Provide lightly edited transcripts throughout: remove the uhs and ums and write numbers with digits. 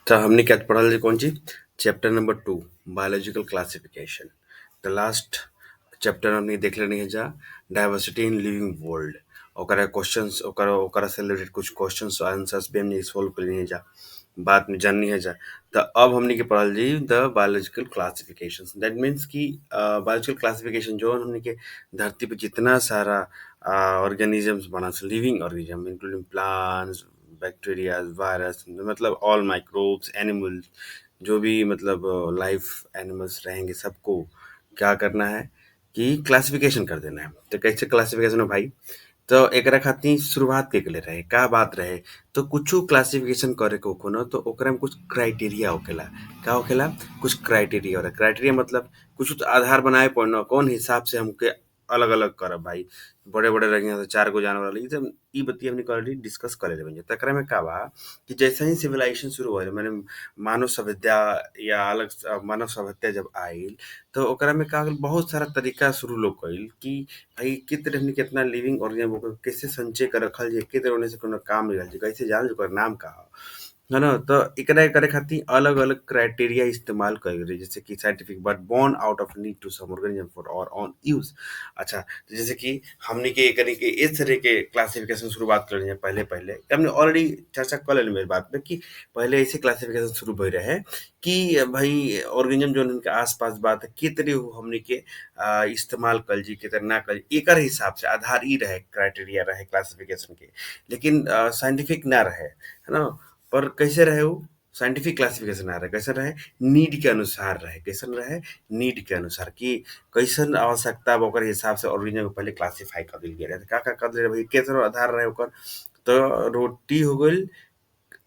तो हमने क्या पढ़ल कौन ची चैप्टर नंबर 2 बायोलॉजिकल क्लासिफिकेशन। द लास्ट चैप्टर हमने देख लेनी है जा डाइवर्सिटी इन लिविंग वर्ल्ड। ओकरा क्वेश्चंस ओकरा ओकरा से रिलेटेड कुछ क्वेश्चंस आंसर्स भी हमने सॉल्व कर लिए जा, बाद में जाननी है जा। तो अब हमने के पढ़ल जी द बायोलॉजिकल क्लासिफिकेशन। दैट मीन्स कि बायोलॉजिकल क्लासिफिकेशन जो हमने के धरती पे जितना सारा ऑर्गेनिजम्स बना living organism including plants, bacteria, virus, मतलब ऑल माइक्रोब्स, एनिमल्स, जो भी मतलब लाइफ एनिमल्स रहेंगे सबको क्या करना है कि क्लासिफिकेशन कर देना है। तो कैसे क्लासिफिकेशन हो भाई? तो एकरा खातिर शुरुआत के लिए रहे का बात रहे। तो कुछ क्लासिफिकेशन करे के होखो ना तो ओकरा में कुछ क्राइटेरिया होखेला। का होखेला? कुछ क्राइटेरिया होला। क्राइटेरिया मतलब कुछ तो आधार बनाए पड़ना कौन हिसाब से हमके अलग अलग करब भाई। बड़े बड़े रहिए तो 4 गो जानवर वाली ई बतिया हमने ऑलरेडी डिस्कस करे रहे। तकरा में का बा कि जैसे ही सिविलाइजेशन शुरू भइल माने मानव सभ्यता या अलग मानव सभ्यता जब आइल तो ओकरा में का होगल बहुत सारा तरीका शुरू लोग कइल कि भाई के तरह हमनी केतना लिविंग ऑर्गेनिज्म ओकर कैसे संचय कर रखल जाइ, के तरह ओने से कोनो काम लिहल जाइ, कैसे जानल जाइ ओकर नाम का ह। है ना? तो एकरा करे खातिर अलग-अलग क्राइटेरिया इस्तेमाल कइल गइल जैसे कि scientific but born out of need to some organism for our own use. अच्छा, तो जैसे कि हमनी के एकनी के इस तरह के क्लासिफिकेशन शुरुआत कर रही पहले-पहले। हमने ऑलरेडी चर्चा कर लेली मेरी बात में कि पहले ऐसे क्लासिफिकेशन शुरू भइल रहे कि भाई ऑर्गेनिज्म जौन उनके आस-पास बात के तरह उ हमनी के इस्तेमाल कइल जी, के तरह ना कइल एकर हिसाब से आधार ई रहे, क्राइटेरिया रहे क्लासिफिकेशन के। लेकिन साइंटिफिक ना रहे, है ना? पर कैसे रहे उ? साइंटिफिक क्लासिफिकेशन ना रहे, कैसन रहे? नीड के अनुसार रहे। कैसन रहे? नीड के अनुसार कि कैसन आवश्यकता बा ओकर हिसाब से ऑर्गेनिज्म को पहले क्लासिफाई कर देल गेल रहे। का-का कर देले भाई के तरह आधार रहे ओकर। तो रोटी हो गइल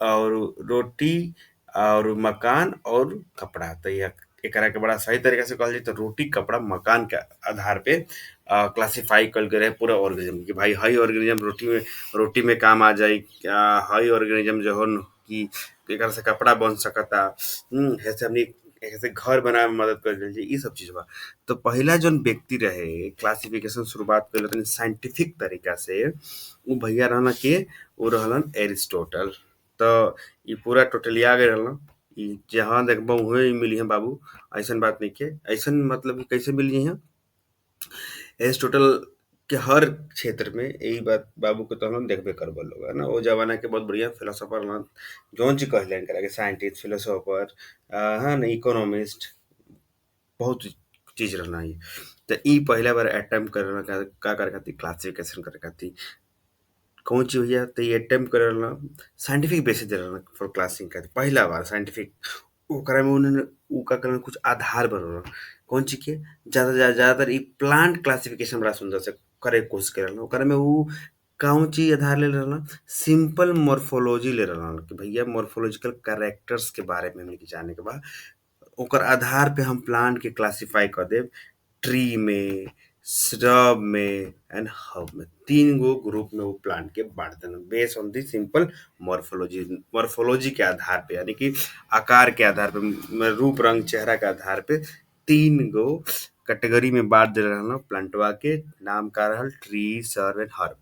और रोटी और मकान और कपड़ा। तो ये एकरा के बड़ा सही तरीका से कहल जाई तो रोटी, कपड़ा, मकान के आधार पे क्लासिफाई कइल गइल रहे पूरा ऑर्गेनिज्म कि भाई हई ऑर्गेनिज्म रोटी में काम आ जाई। हई ऑर्गेनिज्म जौन कि एकरा से कपड़ा बन सकता। ऐसे हमनी ऐसे घर बनावे में मदद कर देल ई सब चीज़ बा। तो पहिला जौन व्यक्ति रहे क्लासिफिकेशन शुरुआत कइले तनी साइंटिफिक तरीका से उ भैया रहलन के उ रहलन एरिस्टोटल। तो ई पूरा टोटलिया गए रहलन। ई जहाँ देखबो उहे मिलिहे बाबू। ऐसन बात नइखे। ऐसन मतलब कि कैसे मिल जइहे? एरिस्टोटल के हर क्षेत्र में यही बात बाबू के तो हम देखबे करबो लोग, है ना? वो जमाना के बहुत बढ़िया फिलोसोफर रहलन। जौन चीज कहले इनकरा के साइंटिस्ट, फिलोसोफर, हाँ ना, इकोनॉमिस्ट, बहुत चीज रहना ई। तो ई पहला बार अटेम्प्ट करे का करे खातिर क्लासिफिकेशन करे खातिर कौन चीज भैया? तो ये अटेम्प्ट करे रहलन साइंटिफिक बेसिस दे रहलन फॉर क्लासिंग खातिर पहला बार साइंटिफिक। ओकरा में उन्होंने उ का करलन कुछ आधार बनल कौन चीज के ज्यादातर ई प्लांट क्लासिफिकेशन बड़ा सुंदर से करे के कोशिश करे रहलन। ओकरा में उ कौन चीज आधार ले रहलन? सिंपल मॉर्फोलॉजी ले रहलन कि भैया मॉर्फोलॉजिकल कैरेक्टर्स के बारे में हमनी के जाने के बा। ओकर आधार पे हम प्लांट के क्लासिफाई कर देब ट्री में, श्रब में एंड हर्ब में। 3 गो ग्रुप में वो प्लांट के बाँट देना based on the simple morphology. Morphology के आधार पे यानी कि आकार के आधार पे, रूप, रंग, चेहरा के आधार पे 3 गो कैटेगरी में बाँट देले रहलन प्लांटवा के। नाम का रहल ट्री, श्रब एंड हर्ब।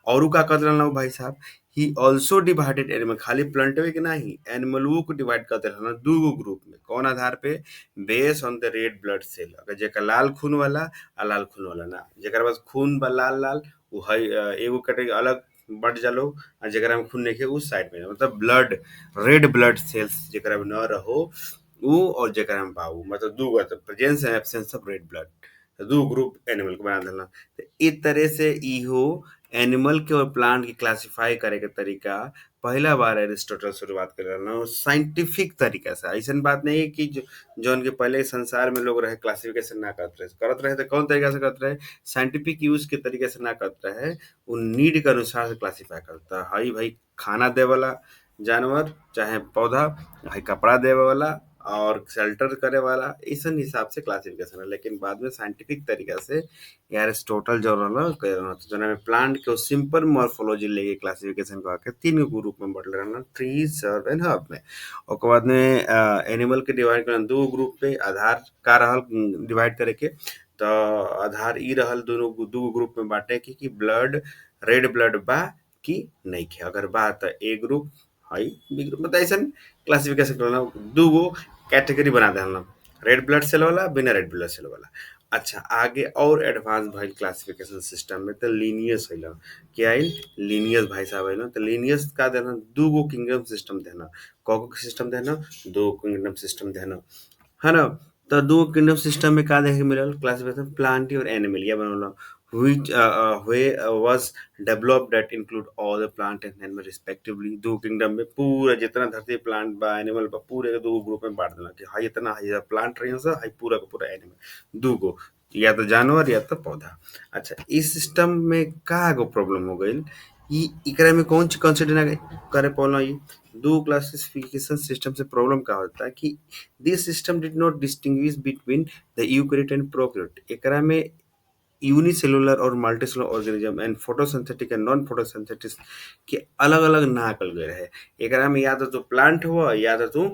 औरू का कर देलन उ भाई साहब? ही ऑल्सो डिवाइडेड एनिमल, खाली प्लांटवे के नाही एनिमलवो को डिवाइड कर देलन 2 गो ग्रुप में। कौन आधार पे? Based on the red blood cell. अगर जेकर लाल खून वाला आ लाल खून वाला ना। जेकरा पास खून बा लाल-लाल उ हई एगो कैटेगरी अलग बँट जालो आ जेकरा में खून नइखे उ साइड में। मतलब ब्लड रेड ब्लड सेल्स जेकरा में ना रहो उ और जेकरा में बा उ मतलब 2 गो presence and absence of red blood. तो 2 ग्रुप एनिमल के बना देलन। तो इ तरह से इहो एनिमल के और प्लांट के क्लासिफाई करे के तरीका पहला बार एरिस्टोटल शुरुआत करे रहलन साइंटिफिक तरीका से। अइसन बात नहीं है कि जौन के पहले संसार में लोग रहे क्लासिफिकेशन ना करत रहे तो कौन तरीका से करत रहे? साइंटिफिक यूज के तरीके से ना करत रहे। उ नीड के अनुसार से क्लासिफाई करता हई भाई खाना दे वाला जानवर चाहे पौधा, हई कपड़ा देवे वाला और शेल्टर करे वाला, अइसन हिसाब से क्लासिफिकेशन है। लेकिन बाद में साइंटिफिक तरीका से एरिस्टोटल जो रहलन जोना में प्लांट के सिंपल मॉर्फोलॉजी लेके क्लासिफिकेशन करके 3 गो ग्रुप में बांटले रहलन ट्री, श्रब एंड हर्ब में। ओकर बाद में एनिमल के डिवाइड करलन 2 ग्रुप पे। आधार का रहल डिवाइड करे के? तो आधार ई रहल दोनों 2 ग्रुप में बांटे के कि ब्लड रेड ब्लड बा कि नइखे। अगर बा त ए ग्रुप, हई बी ग्रुप मतलब ऐसा क्लासिफिकेशन करना दू गो कैटेगरी बना देना, रेड ब्लड सेल वाला बिना रेड ब्लड सेल वाला। अच्छा आगे और एडवांस भइल क्लासिफिकेशन सिस्टम में तो लीनियस होइला। क्या आइल? लीनियस भाई साहब आइल तो लीनियस का देना दू गो किंगडम सिस्टम देना। कौगो सिस्टम देना? दो किंगडम सिस्टम देना, है ना? तो दो किंगडम सिस्टम में का देखे के मिलल क्लासिफिकेशन प्लांट और एनिमल या बनल which was developed that include all the plant and animal respectively। दो किंगडम में पूरा जितना धरती प्लांट बा एनिमल बा पूरे के दो ग्रुप में बांट देना कि हाई इतना हाई प्लांट रही हाई पूरा का पूरा एनिमल दो गो, या तो जानवर या तो पौधा। अच्छा इस सिस्टम में का गो प्रॉब्लम हो गई, ई एकरा में कौन चीज कंसीडर ना करे पौना ई दो क्लासिफिकेशन सिस्टम से प्रॉब्लम का होता है कि this system did not distinguish between the eukaryote and prokaryote. एकरा में यूनिसेलुलर और multicellular organism and photosynthetic and non photosynthetic के अलग अलग ना कल गए है। एकरा में या तो तू प्लांट हुआ या तो तू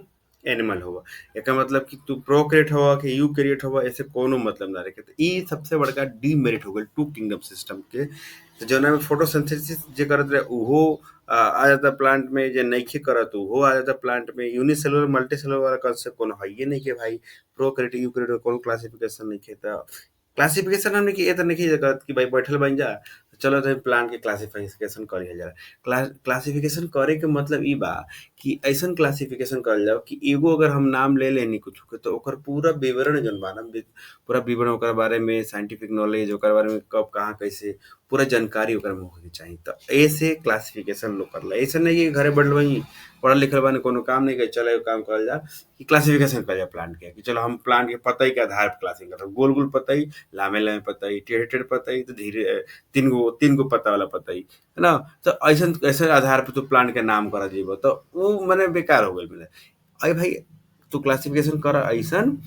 एनिमल हुआ, एका मतलब कि तू प्रोकैरियोट हुआ कि यूकैरियोट हुआ ऐसे कोनो मतलब ना रखे। तो ई सबसे बड़का डीमेरिट हो गइल टू किंगडम सिस्टम के। तो जौना में फोटोसिंथेसिस जे करत रहे उहो आ जाता प्लांट में, जे नइखे करत उहो आ जाता प्लांट में। यूनिसेलुलर मल्टीसेलुलर वाला कांसेप्ट कोनो हइये नइखे भाई। प्रोकैरियोट यूकैरियोट कोनो क्लासिफिकेशन नइखे। त क्लासिफिकेशन हमने कि ए त नइखे करत कि भाई बैठल बन जा चलो तो प्लांट के क्लासिफिकेशन करिहल जाला। क्लासिफिकेशन करे के मतलब ई बा कि ऐसन क्लासिफिकेशन करल जाओ कि एगो अगर हम नाम ले लेनी कुछ के तो ओकर पूरा विवरण जौन बा ना पूरा विवरण ओकर बारे में साइंटिफिक नॉलेज ओकर बारे में कब कहाँ कैसे पूरा जानकारी ओकर में होके चाहिए। तो ऐसे क्लासिफिकेशन लोग करला। ऐसे नहीं कि घरे बैठल बनी पढ़ल लिखल बानी कोनो काम नहीं करे चलो एगो काम करल जा कि क्लासिफिकेशन कर जा प्लांट के कि चलो हम प्लांट के पतई के आधार पर क्लासिफिक करते गोल गोल पतई, लामे लामे पतई, टेढ़े टेढ़े पतई, तो धीरे तीन गो पत्ता वाला पतई, है ना? तो ऐसन ऐसे आधार पे तू प्लांट के नाम करा जीबो तो वो मने बेकार हो गइल। अरे भाई तू क्लासिफिकेशन कर ऐसन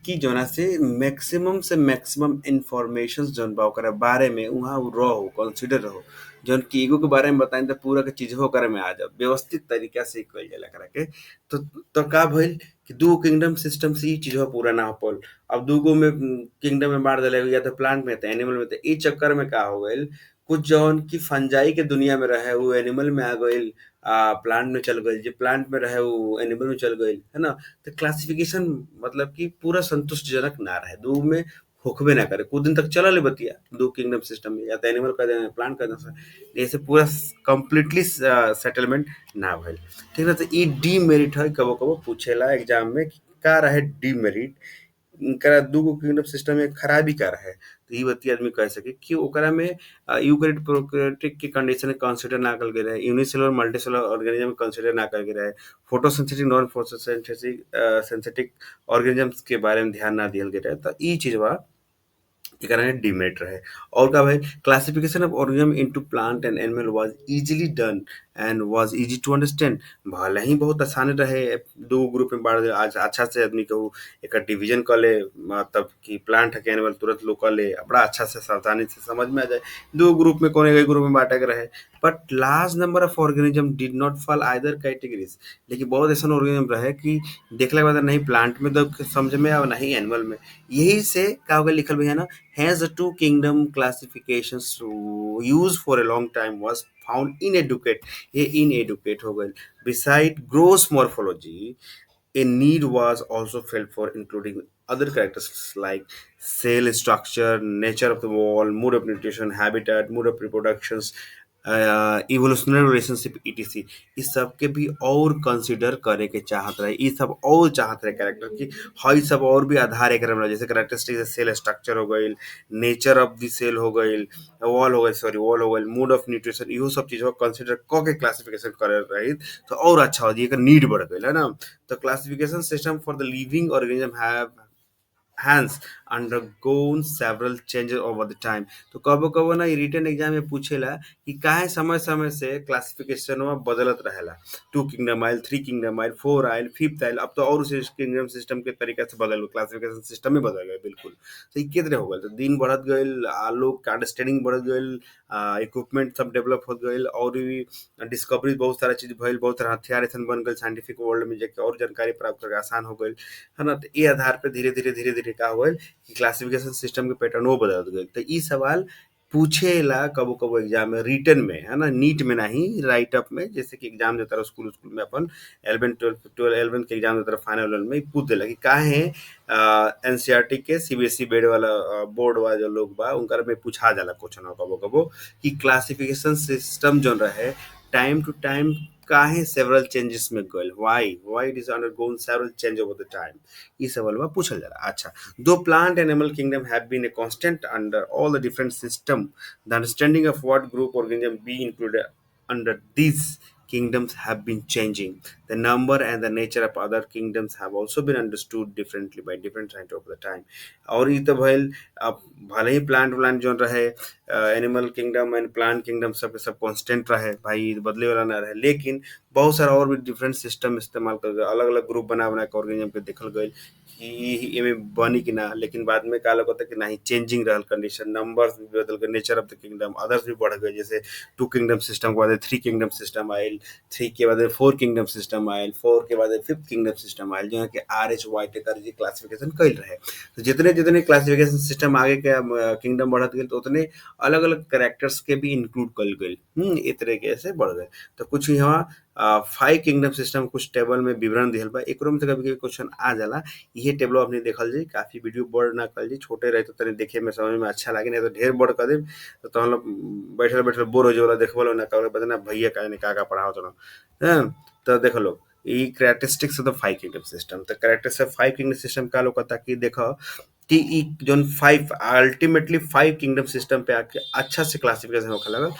कि जोना से मैक्सिमम इंफॉर्मेशन जौन बा ओकरा बारे में उहाँ उ रहो कंसीडर रहो। जौन कि एगो के बारे में बताई तो पूरा के चीजों करे में आ जाओ व्यवस्थित तरीका से कइल जाला एकरा के। तो का भइल कि दू किंगडम सिस्टम से ई चीजवा पूरा ना हो पाइल। अब दूगो में किंगडम में बांट देले या तो प्लांट में तो एनिमल में। तो ई चक्कर में का हो गइल कुछ जौन की फंजाई के दुनिया में रहे वो एनिमल में आ गइल, प्लांट में चल गइल, जे प्लांट में रहे वो एनिमल में चल गइल, है ना? तो क्लासिफिकेशन मतलब कि पूरा संतुष्टिजनक ना रहे, दू में होखबे ना करे। कुछ दिन तक चलल है बतिया दू किंगडम सिस्टम में या तो एनिमल कर देना प्लांट कर देना, ऐसे पूरा कंप्लीटली सेटलमेंट ना भइल। ठीक है? तो ई डीमेरिट है कबो कबो पूछेला एग्जाम में कि का रहे डीमेरिट इनकरा दूगो किंगडम सिस्टम में खराबी का रहे। तो ई बतिया आदमी कह सके कि ओकरा में यूकैरियोट प्रोकैरियोटिक के कंडीशन कंसीडर ना कल गए रहे, यूनिसेलुलर मल्टीसेलुलर ऑर्गेनिज्म कंसीडर ना कल गए रहे, photosynthetic non photosynthetic synthetic organisms के बारे में ध्यान ना दियल गए रहे। तो ई चीजवा एकरा में डीमेरिट रहे। और का भाई classification of organism into plant and animal वाज इजीली डन एंड वाज इजी टू अंडरस्टैंड। भले ही बहुत आसान रहे दो ग्रुप में बांट दे आज अच्छा से आदमी कहू एक डिवीजन कर ले मतलब कि प्लांट है कि एनिमल तुरंत लोग कर ले बड़ा अच्छा से सावधानी से समझ में आ जाए दो ग्रुप में कौन एक ग्रुप में बांटे के रहे। But large number of organism did not fall either categories. लेकिन बहुत ऐसा ऑर्गेनिज्म रहे कि देखले के बाद नहीं प्लांट में तो समझ में आ नहीं एनिमल में। यही से का हो गया लिखल भैया ना hence the two kingdom classifications used for a long time was found inadequate। ये inadequate हो गए। Beside gross morphology a need was also felt for including other characteristics like cell structure, nature of the wall, mode of nutrition, habitat, mode of reproductions, evolutionary relationship etc. इस सब के भी और consider करे के चाहत रहे, ई सब और चाहत रहे कैरेक्टर की हई सब और भी आधार एक जैसे कैरेक्टरिस्टिक सेल स्ट्रक्चर हो गई, नेचर ऑफ द सेल हो गई, वॉल हो गई सॉरी वॉल हो गई, मूड ऑफ न्यूट्रिशन इहो सब चीज कंसीडर क के क्लासिफिकेशन करे रही तो और अच्छा हो जाए नीड बढ़ गई है ना। तो classification system for the living organism have hence undergone several changes over the time। तो कबो कबो ना रिटन एग्जाम में पूछेला कि काहे समय समय से क्लासिफिकेशन में बदलत रहेला। टू किंगडम आयल, थ्री किंगडम आयल, फोर आयल, फिफ्थ आयल, अब तो और उसे किंगडम सिस्टम के तरीका से बदल क्लासिफिकेशन सिस्टम में बदल गए बिल्कुल। तो ये कितने हो गए तो दिन बढ़त गए, लोग का अंडरस्टैंडिंग बढ़त गए, इक्विपमेंट सब डेवलप हो गए और भी डिस्कवरी बहुत सारा चीज भइल, बहुत सारा हथियार ऐसा बन गए साइंटिफिक वर्ल्ड में जाके और जानकारी प्राप्त करके आसान हो गई, है ना? तो ये आधार पे धीरे धीरे का हो कि क्लासिफिकेशन सिस्टम के पैटर्न वो बदल गए। तो ई सवाल पूछेला कबो कबो एग्जाम में रिटन में, है ना, नीट में नहीं, राइट अप में, जैसे कि एग्जाम देता रहो स्कूल स्कूल में अपन 11 12 के एग्जाम देता रहो फाइनल में पूछ देला कि काहे एनसीईआरटी के सीबीएसई बोर्ड वाला बोर्ड वाला जो लोग बा उनकर में पूछा जाला क्वेश्चन कबो कबो कि क्लासिफिकेशन सिस्टम जो रहे टाइम टू टाइम काहे सेवरल चेंजेस में गइल, why it is undergone several change over the time, ई सवाल पूछल जाला। अच्छा, though plant and animal kingdom have been a constant under all the different system, the understanding of what group organism be included under these kingdoms have been changing. The number and the nature of other kingdoms have also been understood differently by different scientists over the time. और ये तो भइल अब भले ही plant व्लांट जो रहे animal kingdom and plant kingdom सब constant रहे भाई, बदले वाला ना रहे, लेकिन बहुत सारा और भी डिफरेंट सिस्टम इस्तेमाल कर अलग अलग ग्रुप बना बना के ऑर्गेनिज्म के देखल गई कि एमे बनी कि ना, लेकिन बाद में का लगता कि नहीं, चेंजिंग रहल कंडीशन, नंबर्स भी बदल गए, nature of the kingdom others भी बढ़ गए, जैसे 2 किंगडम सिस्टम के बाद 3 किंगडम सिस्टम आयल, 3 के बाद 4 किंगडम सिस्टम आयल, 4 के बाद 5th किंगडम सिस्टम आयल, जो कि RH-White कर जी क्लासिफिकेशन कइल रहे। तो जितने जितने क्लासिफिकेशन सिस्टम आगे के किंगडम बढ़त गए तो उतने अलग अलग कैरेक्टर्स के भी इंक्लूड कल गए, इस तरीके से बढ़ गए। तो कुछ यहाँ 5 किंगडम सिस्टम कुछ टेबल में विवरण दिहल बा, एकरो में तो कभी कभी क्वेश्चन आ जाला, ये टेबल अपने देखल जाई, काफी वीडियो बड़ ना कर जी, छोटे रहे तो तनी देखे में समझ में अच्छा लागे, नहीं तो ढेर बड़ कर दे तो हम लोग बैठल बैठल बोर हो जाला, देखबो ना करे बजना भैया का ने का पढ़ावत ना, हैं। तो देख लो ई characteristics of the 5 kingdom system, तो कैरेक्टरिस्टिक्स ऑफ 5 किंगडम सिस्टम का लोग कहता कि देखो कि ई जोन 5 अल्टीमेटली 5 किंगडम सिस्टम पे आके अच्छा से क्लासिफिकेशन होखे लगल।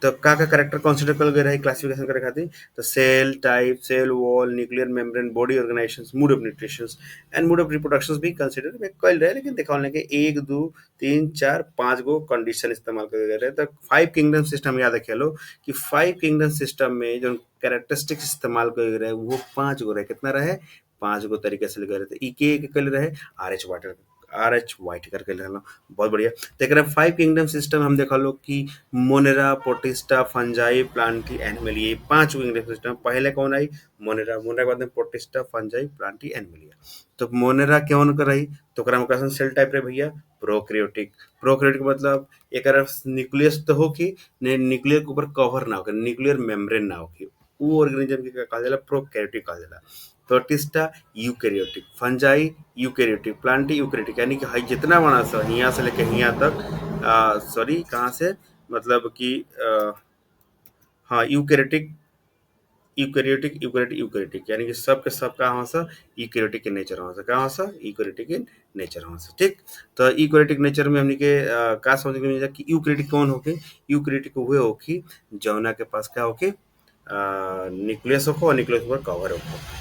तो का कैरेक्टर कंसीडर कल गए रहे क्लासिफिकेशन करे खातिर, तो cell type, cell wall, nuclear membrane, body organisations, mode of nutrition and mode of reproduction भी कंसीडर में कल रहे, लेकिन दिखाने के 1 2 3 4 5 गो कंडीशन इस्तेमाल कर गए रहे। तो 5 किंगडम सिस्टम याद रखे लो कि 5 किंगडम सिस्टम में जो कैरेक्टरिस्टिक्स इस्तेमाल कर रहे वो 5 गो रहे, कितना रहे 5 गो तरीके से लगे रहे। ई के कल रहे RH-White करके रहना, बहुत बढ़िया। तो एक 5 किंगडम सिस्टम हम देखा लो कि Monera, protista, fungi, Plantae, animal, ये 5 किंगडम सिस्टम। पहले कौन आई? मोनेरा, मोनेरा के बाद में प्रोटिस्टा, फंजाई, प्लांटी, एनिमलिया। तो मोनेरा कौन कर रही? तो ओकरा में कैसन सेल टाइप रहे भैया? प्रोकैरियोटिक। प्रोकैरियोटिक मतलब एक न्यूक्लियस तो हो कि न्यूक्लियर के ऊपर कवर ना हो, न्यूक्लियर मेम्ब्रेन ना हो, वो ऑर्गेनिज्म के कहल जाला प्रोकैरियोटिक कहल जाला। Protista eukaryotic, fungi eukaryotic, Plantae eukaryotic, यानी कि हई जितना बड़ा सा हियां से लेके हियां तक, सॉरी कहाँ से, मतलब कि हाँ यूकैरियोटिक यूकैरियोटिक यूकैरियोटिक यूकैरियोटिक, यानी कि सब के सब का सा यूकैरियोटिक के नेचर हो सा यूकैरियोटिक इन नेचर हो सा, ठीक। तो यूकैरियोटिक नेचर में हमनी के का समझ में मिल कि यूकैरियोटिक कौन होके? यूकैरियोटिक हुए होकी जौना के पास का होके न्यूक्लियस हो और न्यूक्लियस पर कवर हो।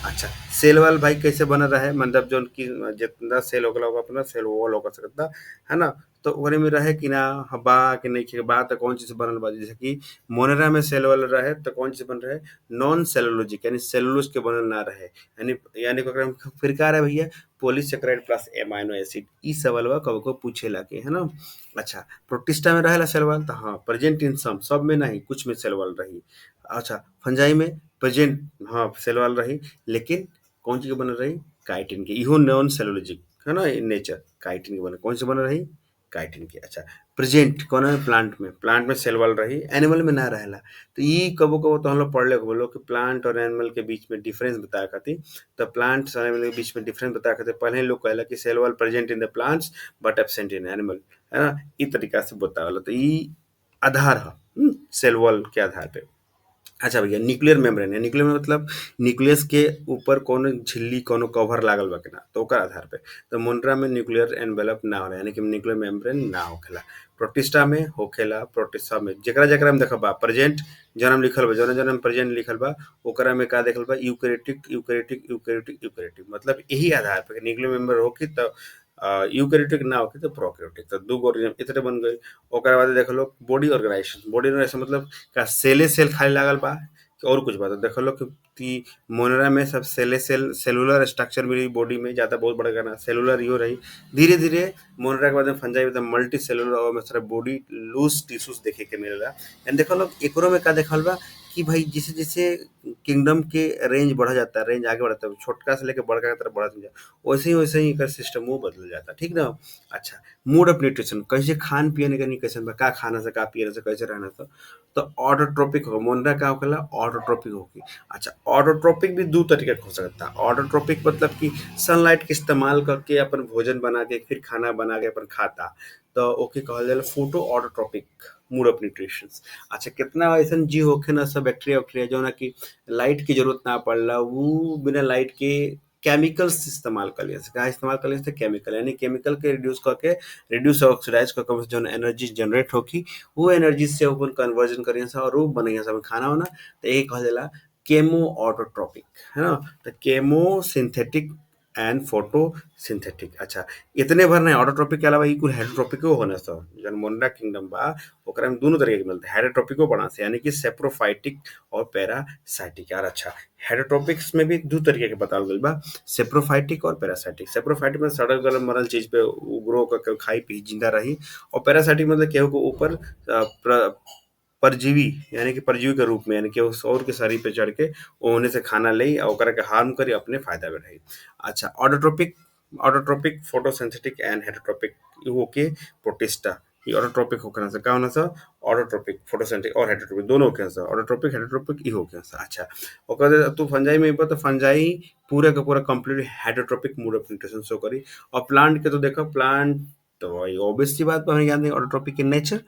अच्छा, सेल वाल भाई कैसे बना रहे, मतलब जो कि जितना सेल होगा अपना सेल वॉल होगा सकता है ना, तो ओकरे में रहे कि ना बा कि नहीं के बा, तो कौन चीज से बनल बा, जैसे कि मोनेरा में सेल वाल रहे तो कौन चीज बन रहे? नॉन सेलुलोजिक, यानी सेलुलोज के बनल ना रहे, यानी यानी कि ओकरा में फिर का रहे भैया? Polysaccharide plus amino acid. ई सवालवा कब को पूछेला के, है ना। अच्छा, प्रोटिस्टा में रहेला सेल वाल, तो हाँ प्रेजेंट इन सब में नहीं, कुछ में सेल वाल रही। अच्छा, फंजाई में प्रेजेंट, हाँ सेल वाल रही, लेकिन कौन चीज के बनल रही? काइटिन की। इहो नॉन सेलुलोजिक है ना नेचर, काइटिन के बनल, कौन से बनल रही? काइटिन की। अच्छा, प्रेजेंट कौन है? प्लांट में सेल वाल रही, एनिमल में ना रहेला। तो ई कबो कबो तो हम लोग पढ़ ले बोलो कि प्लांट और एनिमल के बीच में डिफरेंस बताया खातिर, तो प्लांट और एनिमल के बीच में डिफरेंस बताया खातिर पहले ही लोग कहला कि cell wall present in the plants but absent in animal, है ना, ई तरीका से बतावला। तो ई आधार है सेल वॉल के आधार पे। अच्छा भैया, न्यूक्लियर मेम्ब्रेन है, न्यूक्लियर मतलब न्यूक्लियस के ऊपर कोनो झिल्ली कोनो कवर लागल बा कि ना, तो ओकर आधार पे। तो मोनेरा में न्यूक्लियर एनवेलप ना होला, यानी कि न्यूक्लियर मेम्ब्रेन ना होखेला। प्रोटिस्टा में होखेला, प्रोटिस्टा में जेकरा जेकरा में देखा बा प्रेजेंट जन्म लिखल बा, जौन जन्म प्रेजेंट लिखल बा ओकरा में का देखल बा? यूकैरियोटिक यूकैरियोटिक यूकैरियोटिक यूकैरियोटिक, मतलब यही आधार पे न्यूक्लियर मेम्बर होखी तो यूकैरियोटिक ना होखी तो प्रोकैरियोटिक। तो दू गो ऑर्गेनिज्म इतने बन गई। ओकरा बाद देख लो बॉडी ऑर्गेनाइजेशन, बॉडी ऑर्गेनाइजेशन मतलब का सेले सेल खाली लागल बा कि और कुछ बा? तो देख लो कि मोनेरा में सब सेले सेल सेलुलर स्ट्रक्चर मिली बॉडी में, ज्यादा बहुत बड़ा करना सेलुलर यो रही। धीरे धीरे मोनेरा के बाद में फंजाई में मल्टी सेलुलर और में सारा बॉडी लूज टिश्यूज देखे के मिलेला। एंड देखो लोग एकरो में का देखल बा कि भाई जैसे-जैसे किंगडम के रेंज बढ़ा जाता है, रेंज आगे बढ़ता है, छोटका से लेके बड़का की तरफ बढ़त जाए, वैसे ही एकर सिस्टम वो बदल जाता है, ठीक ना? अच्छा, मोड ऑफ न्यूट्रिशन कैसे खान-पियन कनी कैसन बा, का खाना से, का पियला से, कैसे रहना से, तो ऑटोट्रोपिक हो मोनरा का होखेला ऑटोट्रोपिक होखी। अच्छा, ऑटोट्रोपिक भी 2 तरीके के हो सकता है। ऑटोट्रोपिक मतलब कि सनलाइट के इस्तेमाल करके अपन भोजन बना के फिर खाना बना के अपन खाता, तो ओके कहल जाला photo autotrophic mode of nutrition. अच्छा, कितना ऐसन जीव होखे ना, सब बैक्टीरिया वैक्टीरिया जौना कि लाइट की जरूरत ना पड़ला, उ बिना लाइट के केमिकल्स इस्तेमाल कर लिया, का इस्तेमाल कर लिया केमिकल, यानी केमिकल के रिड्यूस करके, रिड्यूस ऑक्सीडाइज करके जौन एनर्जी जनरेट होखी, वो एनर्जी से अपन कन्वर्जन करियन सा और वो बनैया सा खाना वाना, तो यही कहल जाला केमो ऑटोट्रोपिक, है ना? तो chemo synthetic and photo synthetic. अच्छा, इतने भर नहीं, ऑटोट्रोपिक के अलावा ई कुल हेटेरोट्रोपिको होने सा, जौन मोनरा किंगडम बा ओकरा में दोनों तरीके के मिलते हैं, हेटेरोट्रोपिको बड़ा से यानी कि सेप्रोफाइटिक और पैरासाइटिक। यार अच्छा, हेटेरोट्रोपिक्स में भी दो तरीके के बतावल गइल बा, सेप्रोफाइटिक और पैरासाइटिक। सेप्रोफाइटिक में सड़ल गलल मरल चीज पे उ ग्रो करके खाई पी जिंदा रही, और पैरासाइटिक मतलब केहू के ऊपर परजीवी, यानी कि परजीवी के रूप में, यानी कि उस और के शरीर पे चढ़ के ओहने से खाना लेई और ओकरा के हार्म करी, अपने फायदा में रही। अच्छा, ऑटोट्रोपिक, ऑटोट्रोपिक फोटोसिंथेटिक एंड हेटेरोट्रोपिक इ होके प्रोटिस्टा, ये ऑटोट्रोपिक होखे से का होना सा, ऑटोट्रोपिक फोटोसिंथेटिक और हेटेरोट्रोपिक दोनों होखे सा, ऑटोट्रोपिक हेटेरोट्रोपिक इ होखे सा। अच्छा, ओकर बाद तू फंजाई में अइबा तो फंजाई पूरा का पूरा कंप्लीट हेटेरोट्रोपिक मोड ऑफ न्यूट्रिशन शो करी, और प्लांट के तो देखो, प्लांट तो भाई ऑब्वियस सी बात बा, हमें ज्ञान नहीं ऑटोट्रोपिक के नेचर।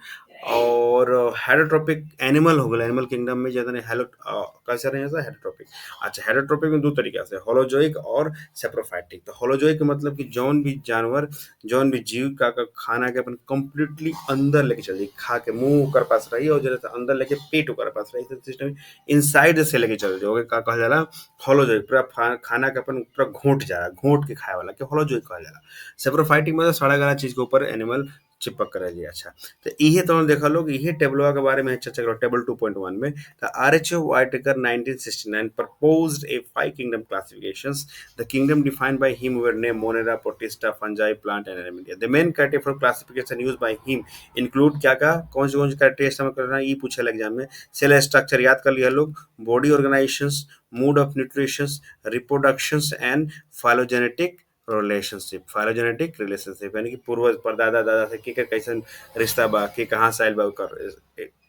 और हेटेरोट्रोपिक एनिमल हो गए, एनिमल किंगडम में ज्यादा नहीं हेलो कैसे रहे हैं हेटेरोट्रोपिक। अच्छा, हेटेरोट्रोपिक में दो तरीके से, होलोजोइक और सेप्रोफाइटिक। तो होलोजोइक मतलब कि जौन भी जानवर, जौन भी जीव का खाना के अपन कंप्लीटली अंदर लेके चल जाई, खा के मुंह ओकर पास रही और जरा अंदर लेके पेट ओकर पास रही, सिस्टम इनसाइड से लेके चल जाओगे, का कहल जाला होलोजोइक, पूरा खाना के अपन पूरा घोंट जाला, घोंट के खाए वाला के होलोजोइक कहल जाला। सेप्रोफाइटिक मतलब सड़ा गला चीज के ऊपर एनिमल चिपक कर रह अच्छा। तो इहे तो देखा लोग, इहे टेबलवा के बारे में चर्चा करो टेबल 2.1 में। तो R H O वाइटेकर 1969 proposed a five kingdom classifications. The kingdom defined by him were named Monera, Protista, fungi, plant and animalia. The main criteria for classification used by him include क्या का कौन से क्राइटेरिया इस्तेमाल करना है, ये पूछे एग्जाम में। सेल स्ट्रक्चर याद कर लिया लोग, body organisations, mode of nutritions, reproductions and phylogenetic relationship. Phylogenetic relationship यानी कि पूर्वज परदादा दादा से के कैसन रिश्ता बा, के कहाँ से आइल बा, ओकर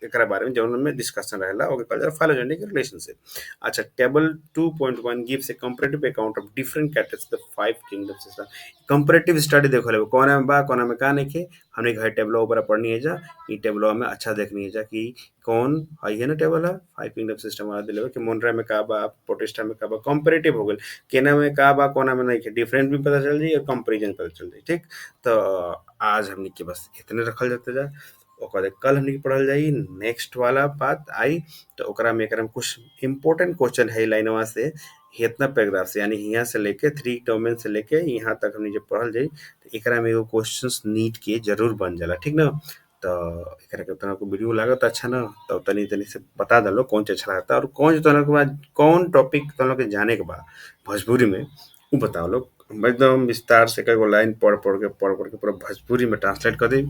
एकरा बारे में जौन में डिस्कशन रहेला, ओके कहल जाला फाइलोजेनेटिक रिलेशनशिप। अच्छा, table 2.1 gives A comparative account of different categories the five kingdom system. Comparative study देखो ले कोना में बा, कोना में का नइखे, हमने घर टेबल ऊपर पढ़नी है जा, ई टेबल में अच्छा देखनी है जा कि कौन है ना टेबल है फाइव किंगडम सिस्टम वाला दिले कि मोनरा में का बा, प्रोटिस्टा में का बा, कंपैरेटिव हो गेल, केना में का बा, कोना में नइखे, डिफरेंट भी पता चल जाई और कंपैरिजन पता चल जाई, ठीक। तो आज हमनी के बस इतने रखल जाते जा, ओकर बाद कल हमनी के पढ़ल जाई नेक्स्ट वाला बात आई, तो ओकरा में एकरा में कुछ इंपॉर्टेंट क्वेश्चन है लाइनवा से, इतना पैराग्राफ से, यानी यहाँ से लेके थ्री डोमेन से लेके यहाँ तक हमनी जब पढ़ल जाई, तो एकरा में एगो क्वेश्चंस नीट के जरूर बन जाला, ठीक ना। तो एकरा के तना को वीडियो लागत अच्छा ना, तो तनी तनी से बता दलो कौन सा अच्छा लगता है, और कौन तना के बाद कौन टॉपिक तना के जाने के बाद भोजपुरी में वो बताओ लोग। हम एकदम विस्तार से कई गो लाइन पढ़ पढ़ के पूरा भोजपुरी में ट्रांसलेट कर दी,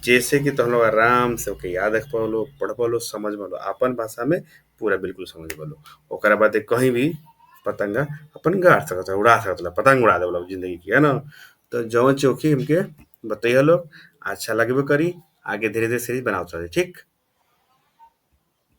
जैसे कि तुम लोग आराम से ओके याद रख पालो, पढ़ पालो, समझ पालो, अपन भाषा में पूरा बिल्कुल समझ पालो। ओकरा बाद कहीं भी पतंगा अपन गाड़ सकत है, उड़ा सकत है, पतंग उड़ा देवलो जिंदगी की, है ना। तो जौन चौकी हमके बताइए लोग, अच्छा लगबे करी, आगे धीरे धीरे सीरीज बनाओ चले, ठीक।